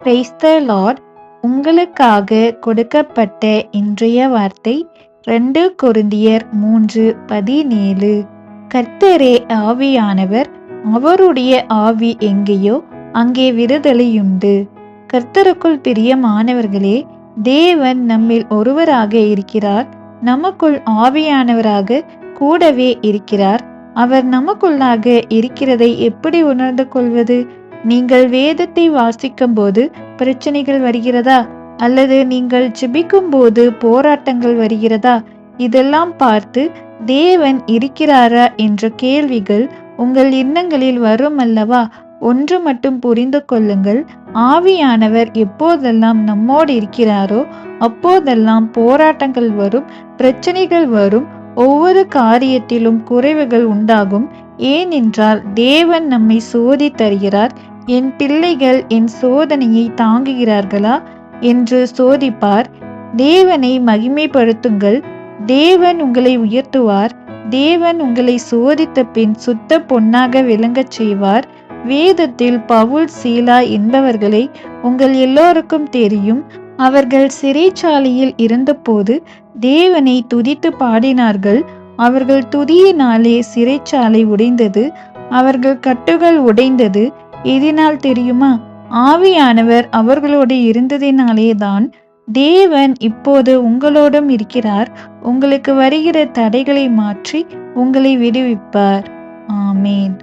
Praise the Lord. உங்களுக்காக கொடுக்கப்பட்ட இன்றைய வார்த்தை 2 கொரிந்தியர் 3:17. கர்த்தரே ஆவியானவர், அவருடைய ஆவி எங்கேயோ அங்கே விடுதலையுண்டு. கர்த்தருக்குள் பிரியமானவர்களே, தேவன் நம்மில் ஒருவராக இருக்கிறார். நமக்குள் ஆவியானவராக கூடவே இருக்கிறார். அவர் நமக்குள்ளாக இருக்கிறதை எப்படி உணர்ந்து கொள்வது? நீங்கள் வேதத்தை வாசிக்கும் போது பிரச்சனைகள் வருகிறதா? அல்லது நீங்கள் ஜெபிக்கும் போது போராட்டங்கள் வருகிறதா? இதெல்லாம் பார்த்து தேவன் இருக்கிறாரா என்ற கேள்விகள் உங்கள் எண்ணங்களில் வரும் அல்லவா? ஒன்று மட்டும் புரிந்து கொள்ளுங்கள், ஆவியானவர் எப்போதெல்லாம் நம்மோடு இருக்கிறாரோ அப்போதெல்லாம் போராட்டங்கள் வரும், பிரச்சனைகள் வரும், ஒவ்வொரு காரியத்திலும் குறைவுகள் உண்டாகும். ஏனென்றால் தேவன் நம்மை சோதித்தருகிறார். என் பிள்ளைகள் என் சோதனையை தாங்குகிறார்களா என்று சோதிப்பார். தேவனை மகிமைப்படுத்துங்கள். தேவன் உங்களை உயர்த்துவார். தேவன் உங்களை சோதித்த பின் சுத்த பொன்னாக விளங்கச் செய்வார். வேதத்தில் பவுல், சீலா என்பவர்களை உங்கள் எல்லோருக்கும் தெரியும். அவர்கள் சிறைச்சாலையில் இருந்தபோது தேவனை துதித்து பாடினார்கள். அவர்கள் துதியினாலே சிறைச்சாலை உடைந்தது, அவர்கள் கட்டுகள் உடைந்தது. எதனால் தெரியுமா? ஆவியானவர் அவர்களோடு இருந்ததினாலே தான். தேவன் இப்போது உங்களோடும் இருக்கிறார். உங்களுக்கு வருகிற தடைகளை மாற்றி உங்களை விடுவிப்பார். ஆமேன்.